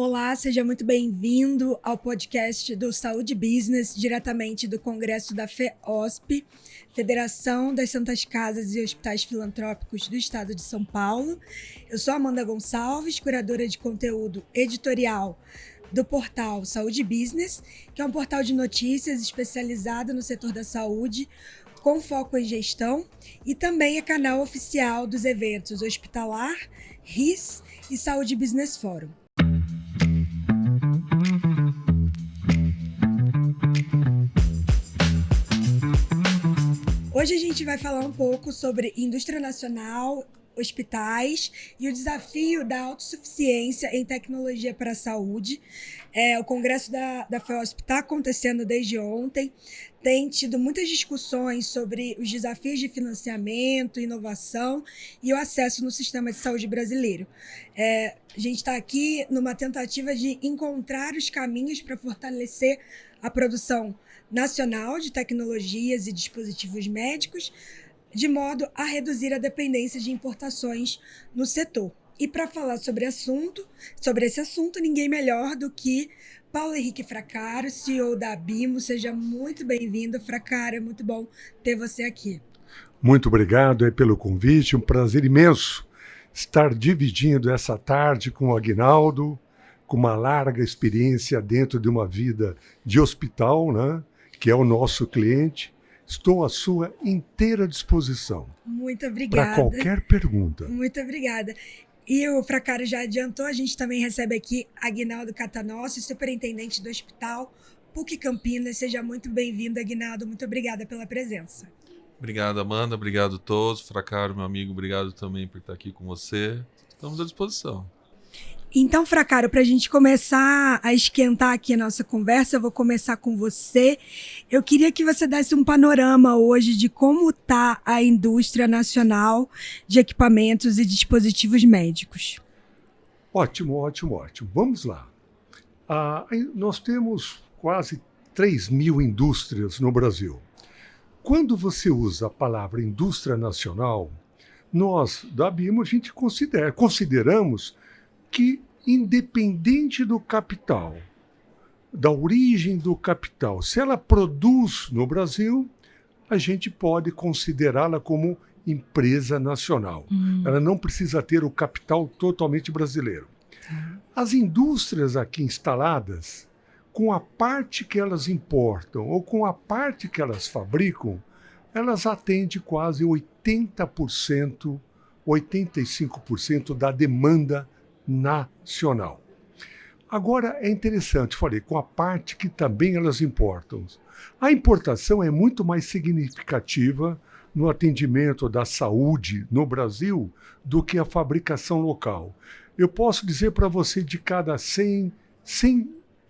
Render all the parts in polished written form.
Olá, seja muito bem-vindo ao podcast do Saúde Business, diretamente do Congresso da FEOSP, Federação das Santas Casas e Hospitais Filantrópicos do Estado de São Paulo. Eu sou Amanda Gonçalves, curadora de conteúdo editorial do portal Saúde Business, que é um portal de notícias especializado no setor da saúde, com foco em gestão, e também é canal oficial dos eventos Hospitalar, RIS e Saúde Business Forum. Hoje a gente vai falar um pouco sobre indústria nacional, hospitais e o desafio da autossuficiência em tecnologia para a saúde. O congresso da FEOSP está acontecendo desde ontem, tem tido muitas discussões sobre os desafios de financiamento, inovação e o acesso no sistema de saúde brasileiro. A gente está aqui numa tentativa de encontrar os caminhos para fortalecer a produção nacional de tecnologias e dispositivos médicos, de modo a reduzir a dependência de importações no setor. E para falar sobre esse assunto, ninguém melhor do que Paulo Henrique Fraccaro, CEO da Abimo. Seja muito bem-vindo, Fraccaro, é muito bom ter você aqui. Muito obrigado pelo convite, um prazer imenso estar dividindo essa tarde com o Aguinaldo, com uma larga experiência dentro de uma vida de hospital, né, que é o nosso cliente. Estou à sua inteira disposição. Muito obrigada. Para qualquer pergunta. Muito obrigada. E o Fraccaro já adiantou, a gente também recebe aqui Aguinaldo Catanossi, superintendente do Hospital PUC Campinas. Seja muito bem-vindo, Aguinaldo. Muito obrigada pela presença. Obrigado, Amanda. Obrigado a todos. Fraccaro, meu amigo, obrigado também por estar aqui com você. Estamos à disposição. Então, Fraccaro, para a gente começar a esquentar aqui a nossa conversa, eu vou começar com você. Eu queria que você desse um panorama hoje de como está a indústria nacional de equipamentos e dispositivos médicos. Ótimo. Vamos lá. Nós temos quase 3.000 indústrias no Brasil. Quando você usa a palavra indústria nacional, nós, da Abimo, a gente consideramos que, independente do capital, da origem do capital, se ela produz no Brasil, a gente pode considerá-la como empresa nacional. Ela não precisa ter o capital totalmente brasileiro. As indústrias aqui instaladas, com a parte que elas importam ou com a parte que elas fabricam, elas atendem quase 80%, 85% da demanda nacional. Agora é interessante, falei, com a parte que também elas importam. A importação é muito mais significativa no atendimento da saúde no Brasil do que a fabricação local. Eu posso dizer para você, de cada 100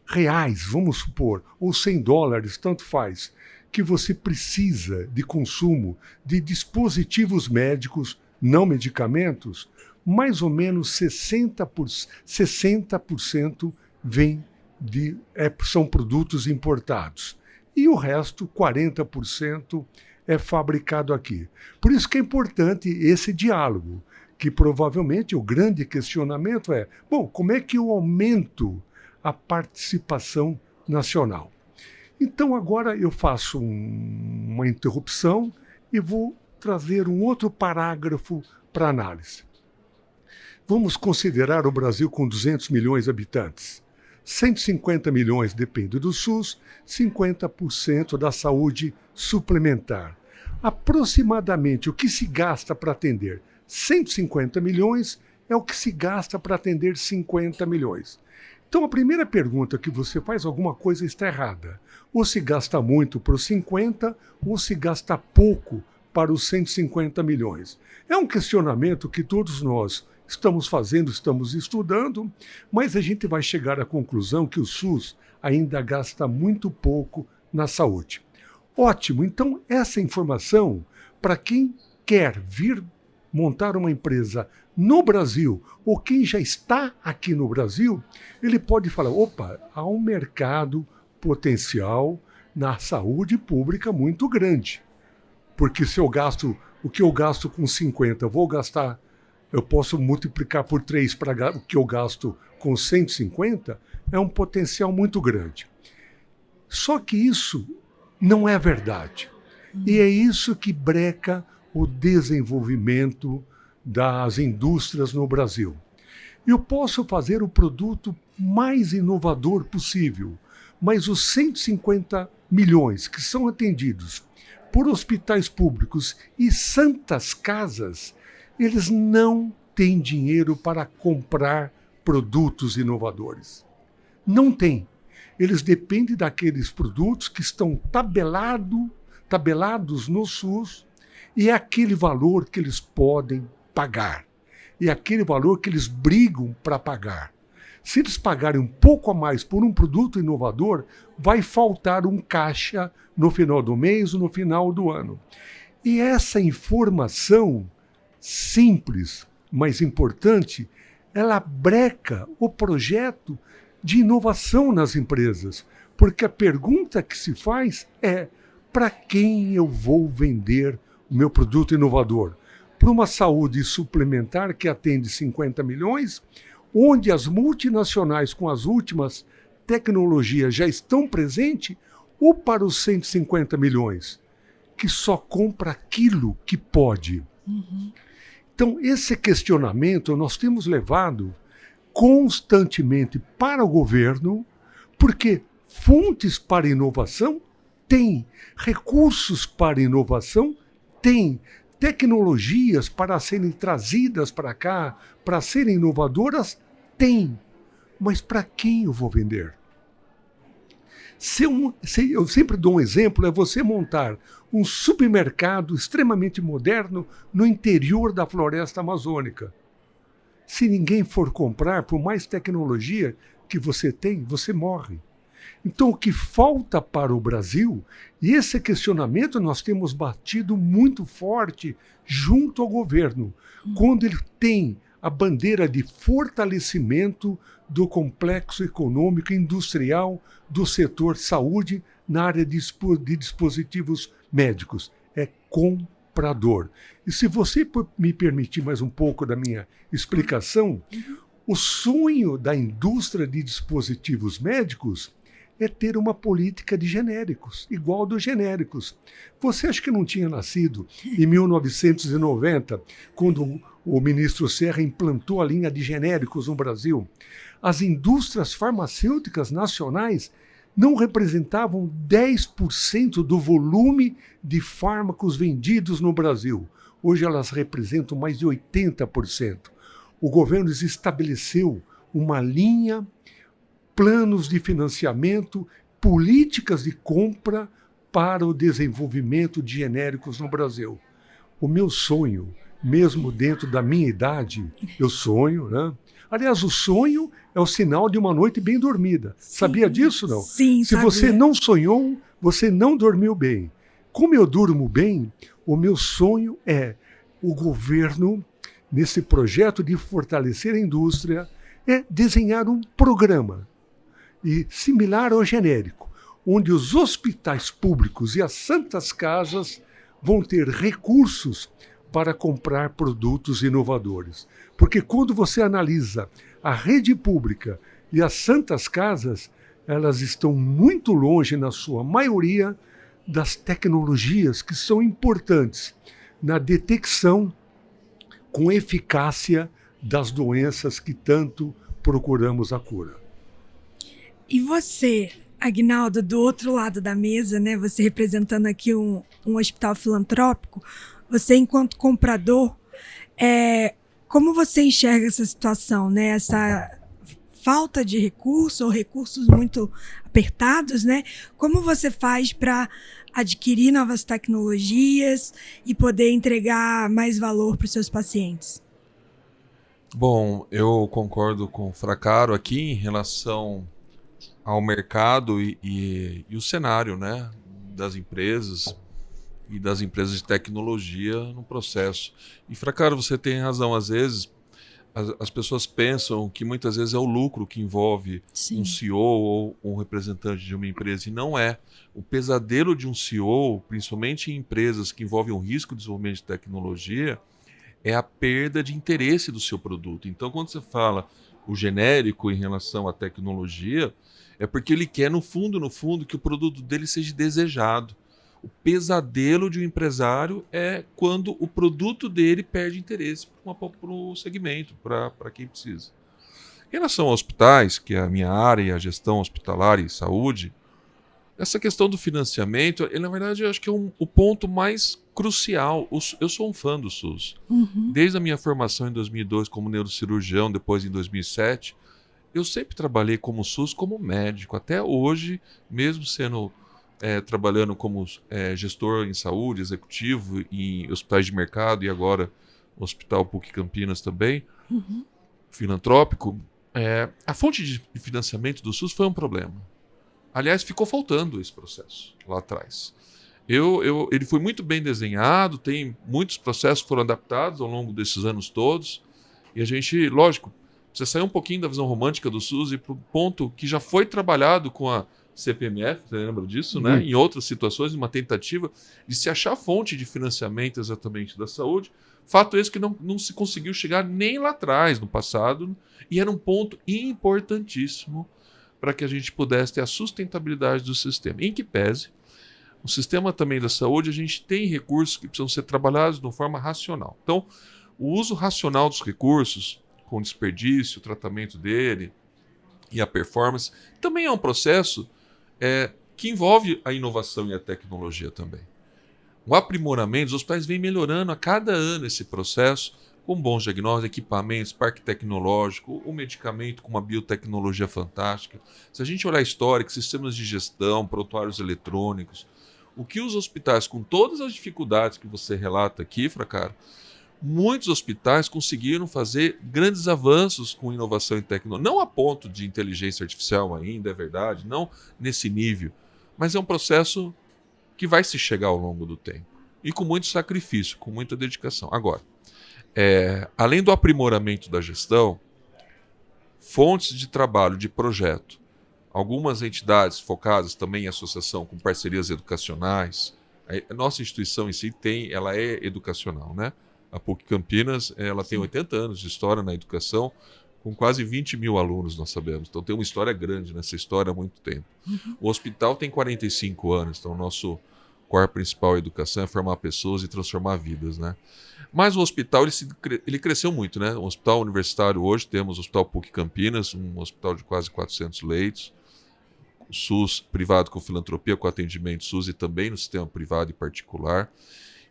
reais, vamos supor, ou $100, tanto faz, que você precisa de consumo de dispositivos médicos, não medicamentos, mais ou menos 60% são produtos importados. E o resto, 40%, é fabricado aqui. Por isso que é importante esse diálogo, que provavelmente o grande questionamento é, como é que eu aumento a participação nacional? Então agora eu faço uma interrupção e vou trazer um outro parágrafo para análise. Vamos considerar o Brasil com 200 milhões de habitantes. 150 milhões dependem do SUS, 50% da saúde suplementar. Aproximadamente o que se gasta para atender 150 milhões é o que se gasta para atender 50 milhões. Então a primeira pergunta que você faz, alguma coisa está errada. Ou se gasta muito para os 50, ou se gasta pouco para os 150 milhões. É um questionamento que todos nós estamos fazendo, estamos estudando, mas a gente vai chegar à conclusão que o SUS ainda gasta muito pouco na saúde. Ótimo, então essa informação, para quem quer vir montar uma empresa no Brasil, ou quem já está aqui no Brasil, ele pode falar, há um mercado potencial na saúde pública muito grande. Porque se eu gasto, o que eu gasto com 50, vou gastar eu posso multiplicar por 3 para o que eu gasto com 150, é um potencial muito grande. Só que isso não é verdade. E é isso que breca o desenvolvimento das indústrias no Brasil. Eu posso fazer o produto mais inovador possível, mas os 150 milhões que são atendidos por hospitais públicos e santas casas, eles não têm dinheiro para comprar produtos inovadores. Não tem. Eles dependem daqueles produtos que estão tabelados no SUS, e é aquele valor que eles podem pagar. E é aquele valor que eles brigam para pagar. Se eles pagarem um pouco a mais por um produto inovador, vai faltar um caixa no final do mês ou no final do ano. E essa informação simples, mas importante, ela breca o projeto de inovação nas empresas. Porque a pergunta que se faz é: para quem eu vou vender o meu produto inovador? Para uma saúde suplementar que atende 50 milhões, onde as multinacionais com as últimas tecnologias já estão presentes, ou para os 150 milhões, que só compra aquilo que pode? Então, esse questionamento nós temos levado constantemente para o governo, porque fontes para inovação tem, recursos para inovação tem, tecnologias para serem trazidas para cá, para serem inovadoras, tem. Mas para quem eu vou vender? Eu sempre dou um exemplo, é você montar um supermercado extremamente moderno no interior da floresta amazônica. Se ninguém for comprar, por mais tecnologia que você tem, você morre. Então, o que falta para o Brasil, e esse questionamento nós temos batido muito forte junto ao governo, quando ele tem a bandeira de fortalecimento do complexo econômico e industrial do setor saúde na área de dispositivos médicos. É comprador. E se você me permitir mais um pouco da minha explicação, o sonho da indústria de dispositivos médicos é ter uma política de genéricos, igual dos genéricos. Você acha que não tinha nascido em 1990, quando o ministro Serra implantou a linha de genéricos no Brasil? As indústrias farmacêuticas nacionais não representavam 10% do volume de fármacos vendidos no Brasil. Hoje elas representam mais de 80%. O governo estabeleceu uma linha, planos de financiamento, políticas de compra para o desenvolvimento de genéricos no Brasil. O meu sonho, mesmo dentro da minha idade, eu sonho, né? Aliás, o sonho é o sinal de uma noite bem dormida. Sim. Sabia disso, não? Sim, Se você não sonhou, você não dormiu bem. Como eu durmo bem, o meu sonho é o governo, nesse projeto de fortalecer a indústria, é desenhar um programa e similar ao genérico, onde os hospitais públicos e as santas casas vão ter recursos para comprar produtos inovadores. Porque quando você analisa a rede pública e as santas casas, elas estão muito longe, na sua maioria, das tecnologias que são importantes na detecção com eficácia das doenças que tanto procuramos a cura. E você, Aguinaldo, do outro lado da mesa, né, você representando aqui um hospital filantrópico, você enquanto comprador, como você enxerga essa situação, né, essa falta de recursos ou recursos muito apertados, né? Como você faz para adquirir novas tecnologias e poder entregar mais valor para os seus pacientes? Bom, eu concordo com o Fracaro aqui em relação ao mercado e o cenário, né, das empresas e das empresas de tecnologia no processo. E, Fracaro, você tem razão, às vezes as pessoas pensam que muitas vezes é o lucro que envolve Sim. um CEO ou um representante de uma empresa, e não é. O pesadelo de um CEO, principalmente em empresas que envolvem um risco de desenvolvimento de tecnologia, é a perda de interesse do seu produto. Então, quando você fala o genérico em relação à tecnologia, é porque ele quer, no fundo, que o produto dele seja desejado. O pesadelo de um empresário é quando o produto dele perde interesse para o segmento, para quem precisa. Em relação aos hospitais, que é a minha área, a gestão hospitalar e saúde, essa questão do financiamento, na verdade, eu acho que é o ponto mais crucial. Eu sou um fã do SUS. Desde a minha formação em 2002 como neurocirurgião, depois em 2007, eu sempre trabalhei como SUS, como médico. Até hoje, mesmo sendo trabalhando como gestor em saúde, executivo em hospitais de mercado e agora no Hospital PUC Campinas também, filantrópico, a fonte de financiamento do SUS foi um problema. Aliás, ficou faltando esse processo lá atrás. Ele foi muito bem desenhado, tem muitos processos que foram adaptados ao longo desses anos todos, e a gente, lógico, precisa sair um pouquinho da visão romântica do SUS e para o ponto que já foi trabalhado com a CPMF, você lembra disso, né? Em outras situações, uma tentativa de se achar fonte de financiamento exatamente da saúde. Fato esse que não se conseguiu chegar nem lá atrás, no passado, e era um ponto importantíssimo para que a gente pudesse ter a sustentabilidade do sistema. Em que pese, o sistema também da saúde, a gente tem recursos que precisam ser trabalhados de uma forma racional. Então, o uso racional dos recursos, com desperdício, o tratamento dele e a performance, também é um processo que envolve a inovação e a tecnologia também. O aprimoramento, os hospitais vêm melhorando a cada ano esse processo, com bons diagnósticos, equipamentos, parque tecnológico, o medicamento com uma biotecnologia fantástica. Se a gente olhar a história, sistemas de gestão, prontuários eletrônicos, o que os hospitais, com todas as dificuldades que você relata aqui, Fracaro, muitos hospitais conseguiram fazer grandes avanços com inovação e tecnologia. Não a ponto de inteligência artificial ainda, é verdade, não nesse nível, mas é um processo que vai se chegar ao longo do tempo. E com muito sacrifício, com muita dedicação. Agora, além do aprimoramento da gestão, fontes de trabalho, de projeto, algumas entidades focadas também em associação com parcerias educacionais, a nossa instituição em si ela é educacional, né? A PUC Campinas, ela tem 80 anos de história na educação, com quase 20 mil alunos, nós sabemos. Então tem uma história grande nessa história há muito tempo. O hospital tem 45 anos, então o nosso core principal é a educação, é formar pessoas e transformar vidas, né? Mas o hospital, ele cresceu muito, né? O hospital universitário hoje, temos o Hospital PUC Campinas, um hospital de quase 400 leitos, o SUS privado com filantropia, com atendimento SUS e também no sistema privado e particular,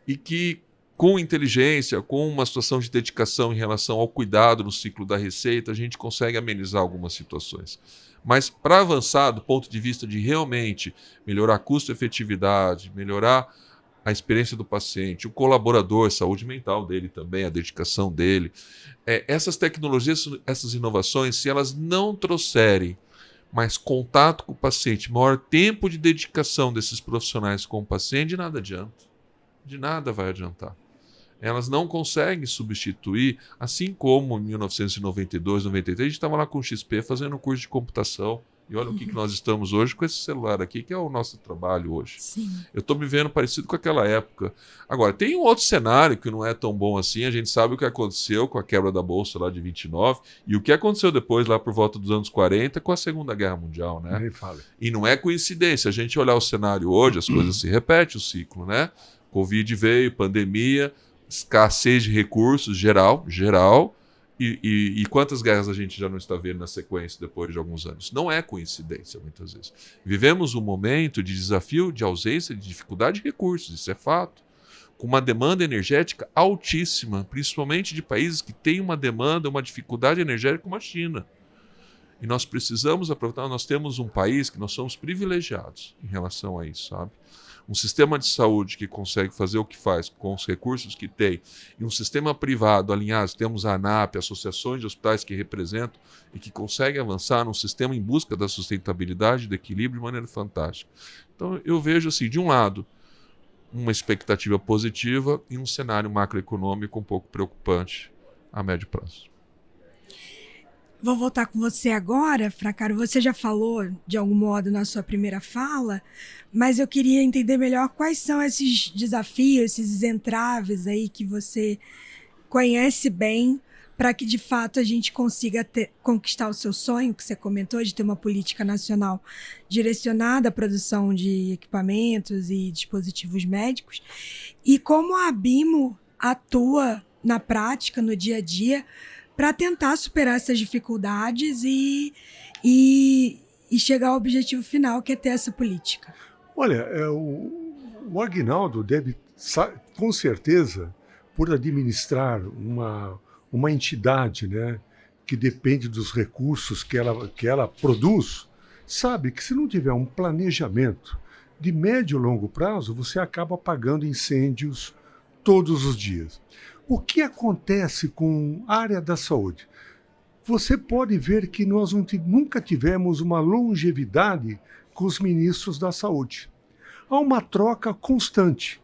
e que com inteligência, com uma situação de dedicação em relação ao cuidado no ciclo da receita, a gente consegue amenizar algumas situações. Mas para avançar do ponto de vista de realmente melhorar a custo-efetividade, melhorar a experiência do paciente, o colaborador, a saúde mental dele também, a dedicação dele, essas tecnologias, essas inovações, se elas não trouxerem mais contato com o paciente, maior tempo de dedicação desses profissionais com o paciente, de nada adianta. De nada vai adiantar. Elas não conseguem substituir, assim como em 1992, 93, a gente estava lá com o XP fazendo um curso de computação. E olha o que nós estamos hoje com esse celular aqui, que é o nosso trabalho hoje. Sim. Eu estou me vendo parecido com aquela época. Agora, tem um outro cenário que não é tão bom assim. A gente sabe o que aconteceu com a quebra da Bolsa lá de 29 e o que aconteceu depois, lá por volta dos anos 40, com a Segunda Guerra Mundial, né? Nem fale. E não é coincidência. A gente olhar o cenário hoje, as coisas se repetem, o ciclo, né? Covid veio, pandemia, escassez de recursos geral, e quantas guerras a gente já não está vendo na sequência depois de alguns anos? Não é coincidência, muitas vezes. Vivemos um momento de desafio, de ausência, de dificuldade de recursos, isso é fato, com uma demanda energética altíssima, principalmente de países que têm uma demanda, uma dificuldade energética como a China. E nós precisamos aproveitar, nós temos um país que nós somos privilegiados em relação a isso, sabe? Um sistema de saúde que consegue fazer o que faz com os recursos que tem, e um sistema privado alinhado, temos a ANAP, associações de hospitais que representam e que conseguem avançar num sistema em busca da sustentabilidade, do equilíbrio de maneira fantástica. Então eu vejo assim, de um lado, uma expectativa positiva e um cenário macroeconômico um pouco preocupante a médio prazo. Vou voltar com você agora, Fracaro. Você já falou, de algum modo, na sua primeira fala, mas eu queria entender melhor quais são esses desafios, esses entraves aí que você conhece bem, para que de fato a gente consiga conquistar o seu sonho, que você comentou, de ter uma política nacional direcionada à produção de equipamentos e dispositivos médicos, e como a Abimo atua na prática, no dia a dia, para tentar superar essas dificuldades e chegar ao objetivo final, que é ter essa política. Olha, o Aguinaldo deve, com certeza, por administrar uma entidade, né, que depende dos recursos que ela produz, sabe que se não tiver um planejamento de médio e longo prazo, você acaba apagando incêndios todos os dias. O que acontece com a área da saúde? Você pode ver que nós nunca tivemos uma longevidade com os ministros da saúde. Há uma troca constante.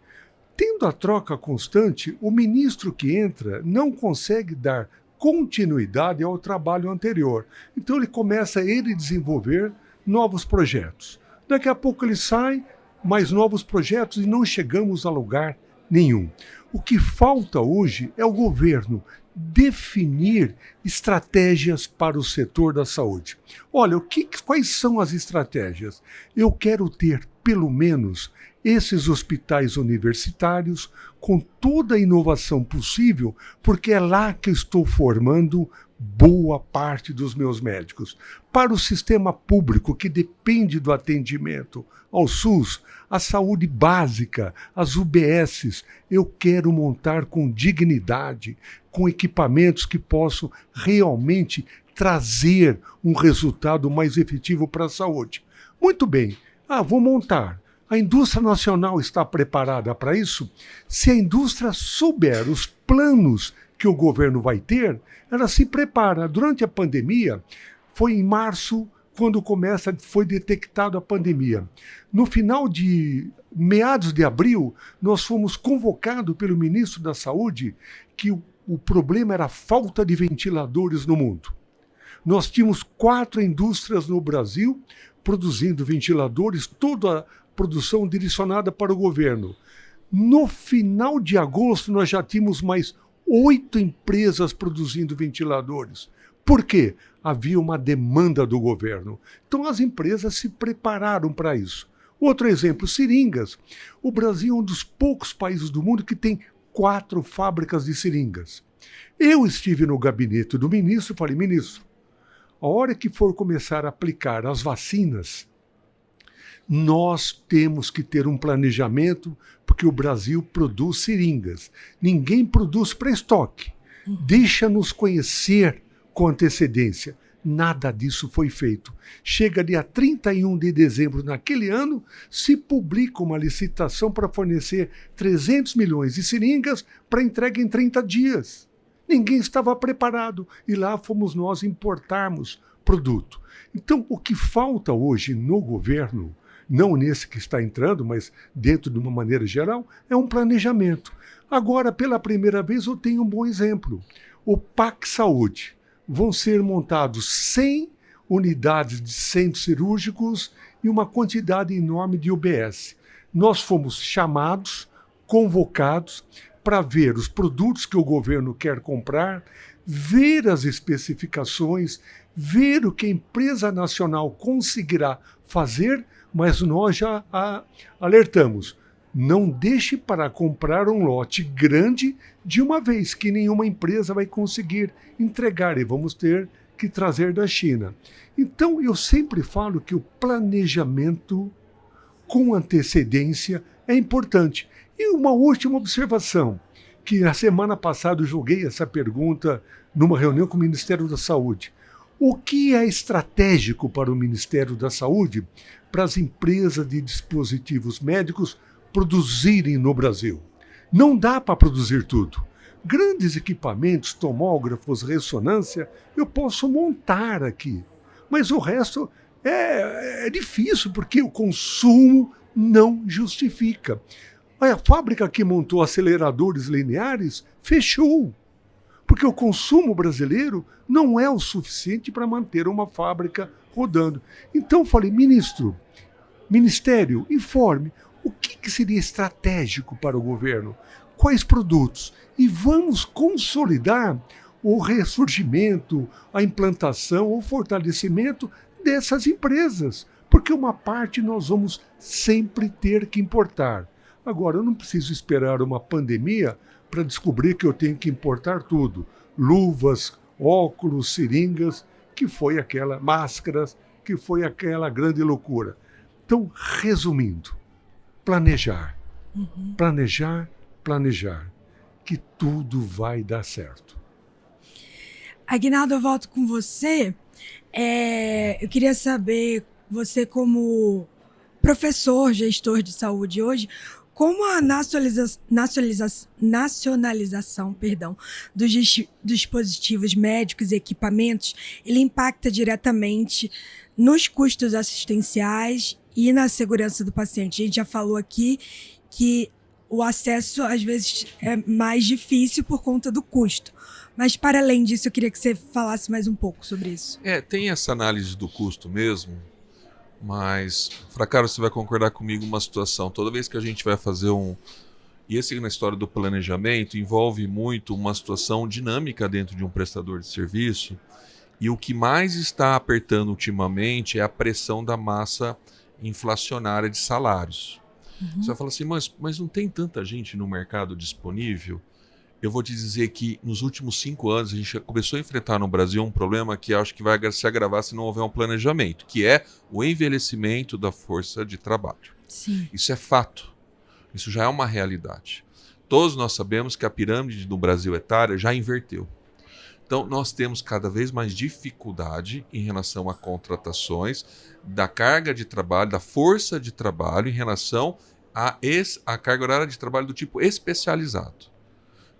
Tendo a troca constante, o ministro que entra não consegue dar continuidade ao trabalho anterior. Então ele começa a desenvolver novos projetos. Daqui a pouco ele sai, mais novos projetos e não chegamos a lugar nenhum. O que falta hoje é o governo definir estratégias para o setor da saúde. Olha, quais são as estratégias? Eu quero ter, pelo menos, esses hospitais universitários com toda a inovação possível, porque é lá que eu estou formando boa parte dos meus médicos. Para o sistema público, que depende do atendimento ao SUS, a saúde básica, as UBSs, eu quero montar com dignidade, com equipamentos que possam realmente trazer um resultado mais efetivo para a saúde. Muito bem, vou montar. A indústria nacional está preparada para isso? Se a indústria souber os planos que o governo vai ter, ela se prepara. Durante a pandemia, foi em março quando foi detectada a pandemia. No final de meados de abril, nós fomos convocados pelo ministro da Saúde que o problema era a falta de ventiladores no mundo. Nós tínhamos 4 indústrias no Brasil produzindo ventiladores, toda a produção direcionada para o governo. No final de agosto, nós já tínhamos mais 8 empresas produzindo ventiladores. Por quê? Havia uma demanda do governo. Então as empresas se prepararam para isso. Outro exemplo, seringas. O Brasil é um dos poucos países do mundo que tem 4 fábricas de seringas. Eu estive no gabinete do ministro e falei, ministro, a hora que for começar a aplicar as vacinas, nós temos que ter um planejamento, porque o Brasil produz seringas. Ninguém produz para estoque. Deixa-nos conhecer com antecedência. Nada disso foi feito. Chega dia 31 de dezembro naquele ano, se publica uma licitação para fornecer 300 milhões de seringas para entrega em 30 dias. Ninguém estava preparado e lá fomos nós importarmos produto. Então, o que falta hoje no governo, não nesse que está entrando, mas dentro de uma maneira geral, é um planejamento. Agora, pela primeira vez, eu tenho um bom exemplo. O PAC Saúde. Vão ser montados 100 unidades de centros cirúrgicos e uma quantidade enorme de UBS. Nós fomos chamados, convocados, para ver os produtos que o governo quer comprar, ver as especificações, ver o que a empresa nacional conseguirá fazer, mas nós já alertamos. Não deixe para comprar um lote grande de uma vez, que nenhuma empresa vai conseguir entregar e vamos ter que trazer da China. Então, eu sempre falo que o planejamento com antecedência é importante. E uma última observação, que na semana passada eu joguei essa pergunta numa reunião com o Ministério da Saúde. O que é estratégico para o Ministério da Saúde, para as empresas de dispositivos médicos produzirem no Brasil? Não dá para produzir tudo. Grandes equipamentos, tomógrafos, ressonância, eu posso montar aqui. Mas o resto é difícil, porque o consumo não justifica. A fábrica que montou aceleradores lineares fechou, porque o consumo brasileiro não é o suficiente para manter uma fábrica rodando. Então eu falei, ministério, informe, o que seria estratégico para o governo? quais produtos. E vamos consolidar o ressurgimento, a implantação, o fortalecimento dessas empresas. Porque uma parte nós vamos sempre ter que importar. Agora, eu não preciso esperar uma pandemia para descobrir que eu tenho que importar tudo. Luvas, óculos, seringas, que foi aquela máscaras, que foi aquela grande loucura. Então, resumindo, planejar. Planejar, planejar, que tudo vai dar certo. Aguinaldo, eu volto com você. Eu queria saber, você como professor, gestor de saúde hoje, como a nacionalização dos dispositivos médicos e equipamentos, ele impacta diretamente nos custos assistenciais e na segurança do paciente. A gente já falou aqui que o acesso, às vezes, é mais difícil por conta do custo. Mas, para além disso, eu queria que você falasse mais um pouco sobre isso. Tem essa análise do custo mesmo, mas, Fracaro, você vai concordar comigo uma situação. Toda vez que a gente vai fazer E esse, na história do planejamento, envolve muito uma situação dinâmica dentro de um prestador de serviço. E o que mais está apertando ultimamente é a pressão da massa inflacionária de salários. Você vai falar assim, mas não tem tanta gente no mercado disponível? Eu vou te dizer que nos últimos 5 anos a gente começou a enfrentar no Brasil um problema que acho que vai se agravar se não houver um planejamento, que é o envelhecimento da força de trabalho. Sim. Isso é fato. Isso já é uma realidade. Todos nós sabemos que a pirâmide do Brasil etária já inverteu. Então, nós temos cada vez mais dificuldade em relação a contratações da carga de trabalho, da força de trabalho em relação à carga horária de trabalho do tipo especializado.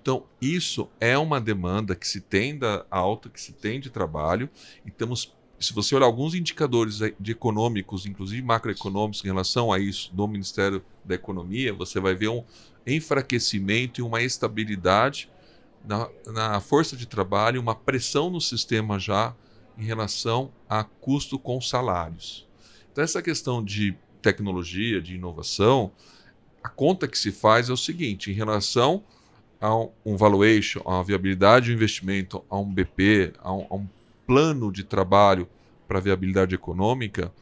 Então, isso é uma demanda que se tem alta, que se tem de trabalho. E temos, se você olhar alguns indicadores econômicos, inclusive macroeconômicos, em relação a isso do Ministério da Economia, você vai ver um enfraquecimento e uma estabilidade na força de trabalho, uma pressão no sistema já em relação a custo com salários. Então, essa questão de tecnologia, de inovação, a conta que se faz é o seguinte, em relação a um valuation, a uma viabilidade de investimento, a um BP, a um plano de trabalho para viabilidade econômica,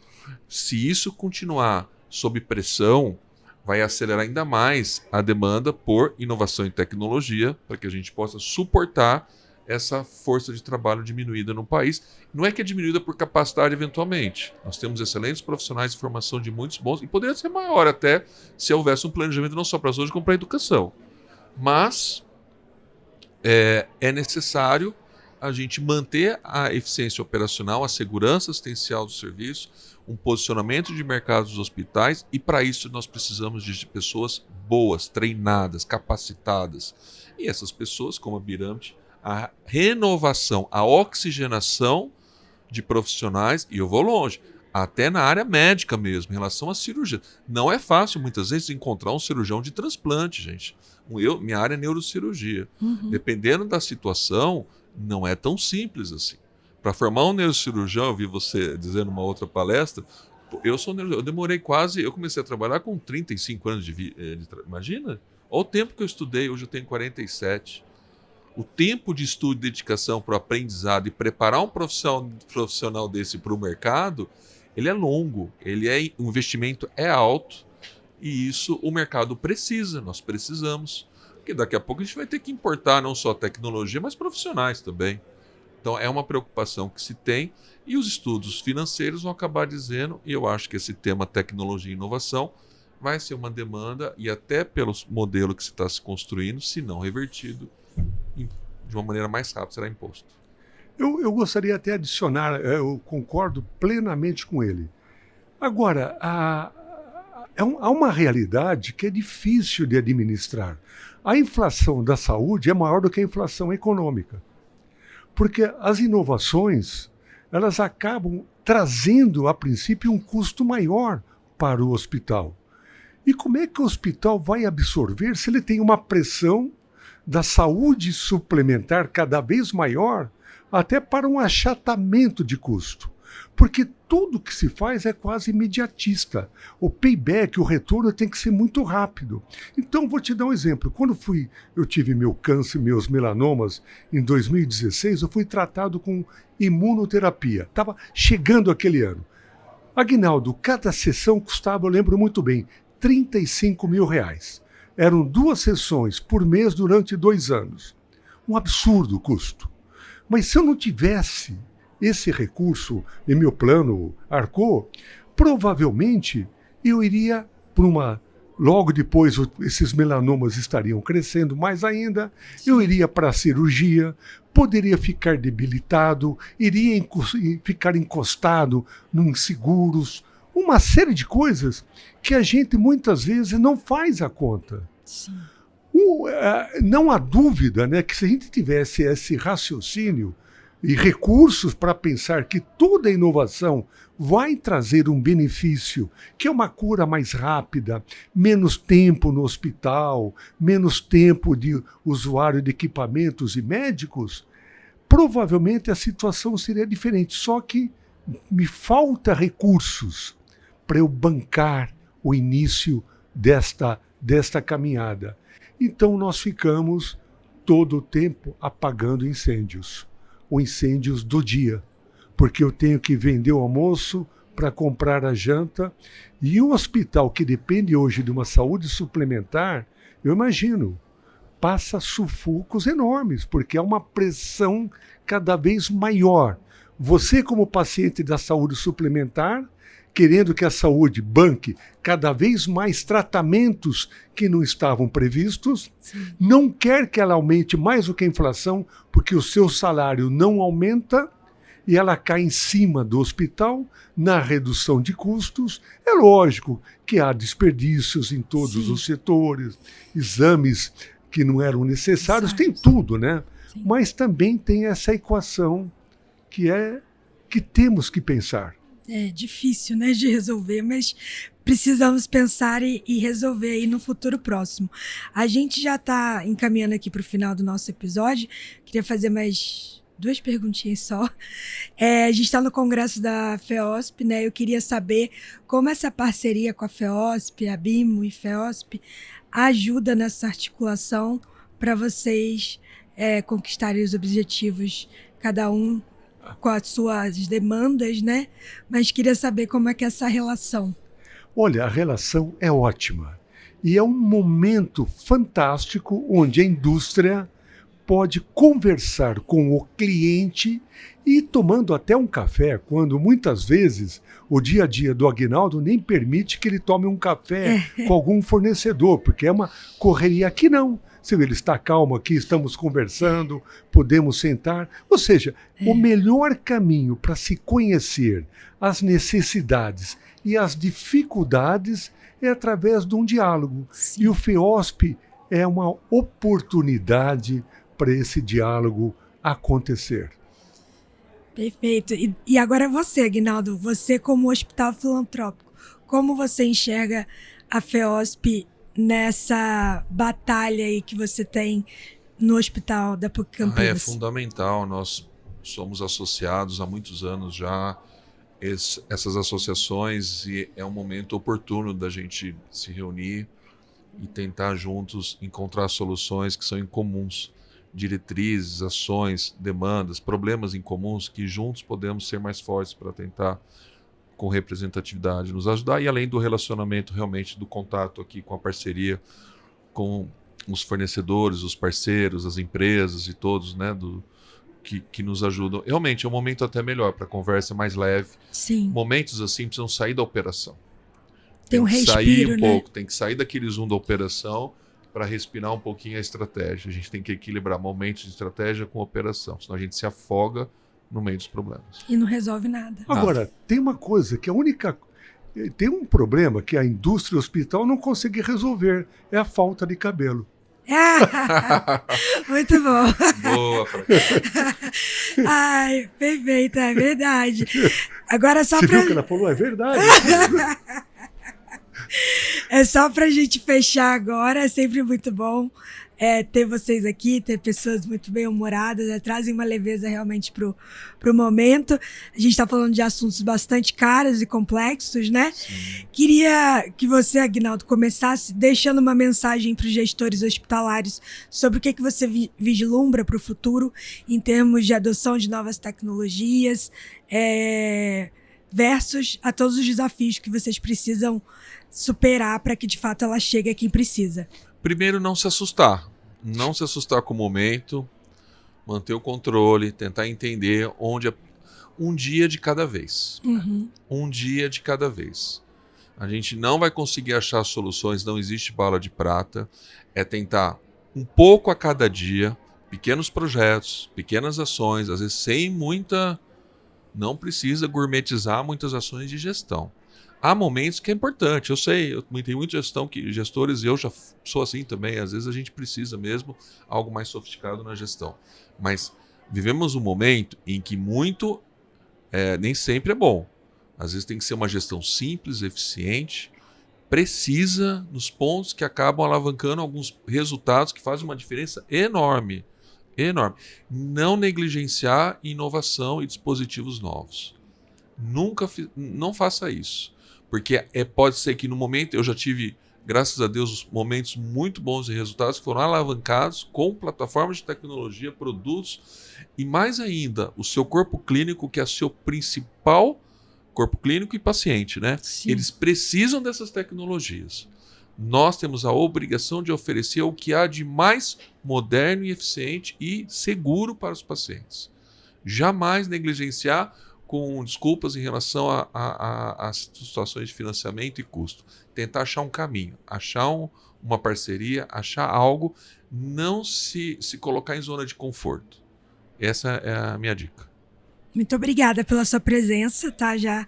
se isso continuar sob pressão, vai acelerar ainda mais a demanda por inovação e tecnologia para que a gente possa suportar essa força de trabalho diminuída no país. Não é que é diminuída por capacidade eventualmente. Nós temos excelentes profissionais de formação de muitos bons e poderia ser maior até se houvesse um planejamento não só para a saúde como para a educação. Mas é necessário a gente manter a eficiência operacional, a segurança assistencial do serviço, um posicionamento de mercado dos hospitais e para isso nós precisamos de pessoas boas, treinadas, capacitadas. E essas pessoas, como a Birâmide, a renovação, a oxigenação de profissionais, e eu vou longe, até na área médica mesmo, em relação à cirurgia. Não é fácil, muitas vezes, encontrar um cirurgião de transplante, gente. Minha área é neurocirurgia. Dependendo da situação, não é tão simples assim. Para formar um neurocirurgião, eu vi você dizendo numa outra palestra, eu demorei eu comecei a trabalhar com 35 anos imagina? Olha o tempo que eu estudei, hoje eu tenho 47. O tempo de estudo e dedicação para o aprendizado e preparar um profissional desse para o mercado, ele é longo, o investimento é alto e isso o mercado precisa, nós precisamos. Porque daqui a pouco a gente vai ter que importar não só tecnologia, mas profissionais também. Então é uma preocupação que se tem e os estudos financeiros vão acabar dizendo, e eu acho que esse tema tecnologia e inovação vai ser uma demanda e até pelo modelo que se está se construindo, se não revertido, de uma maneira mais rápida será imposto. Eu gostaria até de adicionar, eu concordo plenamente com ele. Agora, há uma realidade que é difícil de administrar. A inflação da saúde é maior do que a inflação econômica. Porque as inovações, elas acabam trazendo, a princípio, um custo maior para o hospital. E como é que o hospital vai absorver se ele tem uma pressão da saúde suplementar cada vez maior, até para um achatamento de custo? Porque tudo que se faz é quase imediatista. O payback, o retorno tem que ser muito rápido. Então, vou te dar um exemplo. Quando eu tive meu câncer, meus melanomas, em 2016, eu fui tratado com imunoterapia. Estava chegando aquele ano. Aguinaldo, cada sessão custava, eu lembro muito bem, R$35 mil. Eram 2 sessões por mês durante 2 anos. Um absurdo custo. Mas se eu não tivesse esse recurso em meu plano arcou, provavelmente eu iria para uma... Logo depois, esses melanomas estariam crescendo mais ainda, eu iria para a cirurgia, poderia ficar debilitado, iria ficar encostado em seguros, uma série de coisas que a gente muitas vezes não faz a conta. Sim. Não há dúvida, né, que se a gente tivesse esse raciocínio e recursos para pensar que toda inovação vai trazer um benefício, que é uma cura mais rápida, menos tempo no hospital, menos tempo de usuário de equipamentos e médicos, provavelmente a situação seria diferente. Só que me falta recursos para eu bancar o início desta caminhada. Então nós ficamos todo o tempo apagando incêndios. Os incêndios do dia, porque eu tenho que vender o almoço para comprar a janta. E um hospital que depende hoje de uma saúde suplementar, eu imagino, passa sufocos enormes, porque é uma pressão cada vez maior. Você, como paciente da saúde suplementar, querendo que a saúde banque cada vez mais tratamentos que não estavam previstos, sim, não quer que ela aumente mais do que a inflação, porque o seu salário não aumenta e ela cai em cima do hospital na redução de custos. É lógico que há desperdícios em todos, sim, os setores, exames que não eram necessários, tem tudo, né? Sim. Mas também tem essa equação que temos que pensar. É difícil, né, de resolver, mas precisamos pensar e resolver aí no futuro próximo. A gente já está encaminhando aqui para o final do nosso episódio. Queria fazer mais 2 perguntinhas só. A gente está no congresso da FEOSP, né? Eu queria saber como essa parceria com a FEOSP, a BIMO e FEOSP ajuda nessa articulação para vocês conquistarem os objetivos, cada um com as suas demandas, né? Mas queria saber como é que é essa relação. Olha, a relação é ótima. E é um momento fantástico onde a indústria pode conversar com o cliente e tomando até um café, quando muitas vezes o dia a dia do Aguinaldo nem permite que ele tome um café com algum fornecedor, porque é uma correria. Aqui não. Se ele está calmo aqui, estamos conversando, podemos sentar. Ou seja, o melhor caminho para se conhecer as necessidades e as dificuldades é através de um diálogo. Sim. E o FEOSP é uma oportunidade para esse diálogo acontecer. Perfeito. E agora você, Aguinaldo, você como hospital filantrópico, como você enxerga a FEOSP nessa batalha aí que você tem no hospital da PUC Campinas? É fundamental, nós somos associados há muitos anos já, essas associações, e é um momento oportuno da gente se reunir e tentar juntos encontrar soluções que são incomuns, diretrizes, ações, demandas, problemas incomuns que juntos podemos ser mais fortes para tentar, com representatividade, nos ajudar, e além do relacionamento realmente, do contato aqui com a parceria com os fornecedores, os parceiros, as empresas e todos, né, que nos ajudam. Realmente é um momento até melhor para conversa mais leve. Sim. Momentos assim precisam sair da operação. Tem um respiro, sair um pouco, tem que sair daquele zoom da operação para respirar um pouquinho a estratégia. A gente tem que equilibrar momentos de estratégia com operação, senão a gente se afoga no meio dos problemas. E não resolve nada. Agora, tem uma coisa que tem um problema que a indústria hospital não consegue resolver, é a falta de cabelo. Muito bom. Boa, Ai, perfeito, é verdade. Agora só Você viu o que ela falou? É verdade. É só pra gente fechar agora, é sempre muito bom ter vocês aqui, ter pessoas muito bem-humoradas, trazem uma leveza realmente pro momento. A gente está falando de assuntos bastante caros e complexos, né? Sim. Queria que você, Aguinaldo, começasse deixando uma mensagem para os gestores hospitalares sobre o que você vislumbra para o futuro em termos de adoção de novas tecnologias, versus a todos os desafios que vocês precisam superar para que, de fato, ela chegue a quem precisa. Primeiro, não se assustar. Não se assustar com o momento, manter o controle, tentar entender onde um dia de cada vez. Uhum. Um dia de cada vez. A gente não vai conseguir achar soluções, não existe bala de prata. É tentar um pouco a cada dia, pequenos projetos, pequenas ações, às vezes sem muita... Não precisa gourmetizar muitas ações de gestão. Há momentos que é importante, eu sei, tem muita gestão que gestores, eu já sou assim também, às vezes a gente precisa mesmo algo mais sofisticado na gestão. Mas vivemos um momento em que muito nem sempre é bom. Às vezes tem que ser uma gestão simples, eficiente, precisa nos pontos que acabam alavancando alguns resultados que fazem uma diferença enorme. Enorme. Não negligenciar inovação e dispositivos novos. Não faça isso. Porque pode ser que no momento, eu já tive, graças a Deus, momentos muito bons e resultados que foram alavancados com plataformas de tecnologia, produtos e mais ainda, o seu corpo clínico, que é o seu principal corpo clínico e paciente, né? Sim. Eles precisam dessas tecnologias. Nós temos a obrigação de oferecer o que há de mais moderno e eficiente e seguro para os pacientes. Jamais negligenciar com desculpas em relação a situações de financiamento e custo. Tentar achar um caminho, achar uma parceria, achar algo, não se colocar em zona de conforto. Essa é a minha dica. Muito obrigada pela sua presença, tá? Já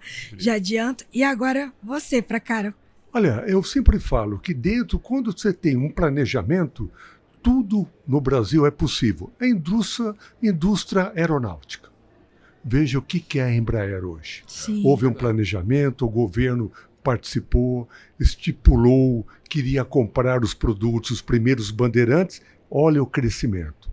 adianto. E agora você, Fracaro. Olha, eu sempre falo que quando você tem um planejamento, tudo no Brasil é possível. A indústria aeronáutica. Veja o que é a Embraer hoje. Sim. Houve um planejamento, o governo participou, estipulou, queria comprar os produtos, os primeiros bandeirantes. Olha o crescimento.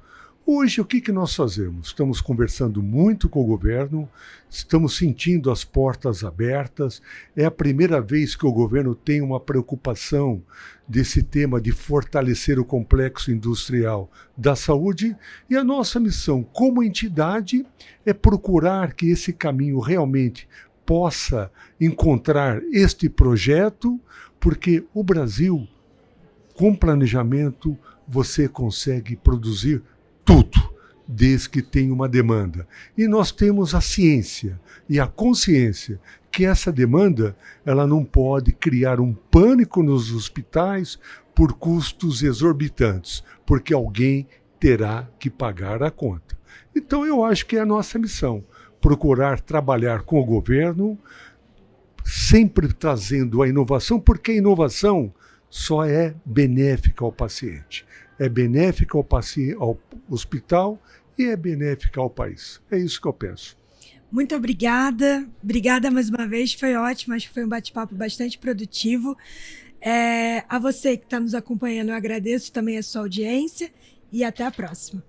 Hoje, o que nós fazemos? Estamos conversando muito com o governo, estamos sentindo as portas abertas. É a primeira vez que o governo tem uma preocupação desse tema de fortalecer o complexo industrial da saúde. E a nossa missão como entidade é procurar que esse caminho realmente possa encontrar este projeto, porque o Brasil, com planejamento, você consegue produzir tudo, desde que tenha uma demanda. E nós temos a ciência e a consciência que essa demanda ela não pode criar um pânico nos hospitais por custos exorbitantes, porque alguém terá que pagar a conta. Então eu acho que é a nossa missão, procurar trabalhar com o governo, sempre trazendo a inovação, porque a inovação só é benéfica ao paciente. É benéfica ao hospital e é benéfica ao país. É isso que eu penso. Muito obrigada. Obrigada mais uma vez. Foi ótimo. Acho que foi um bate-papo bastante produtivo. A você que está nos acompanhando, eu agradeço também a sua audiência e até a próxima.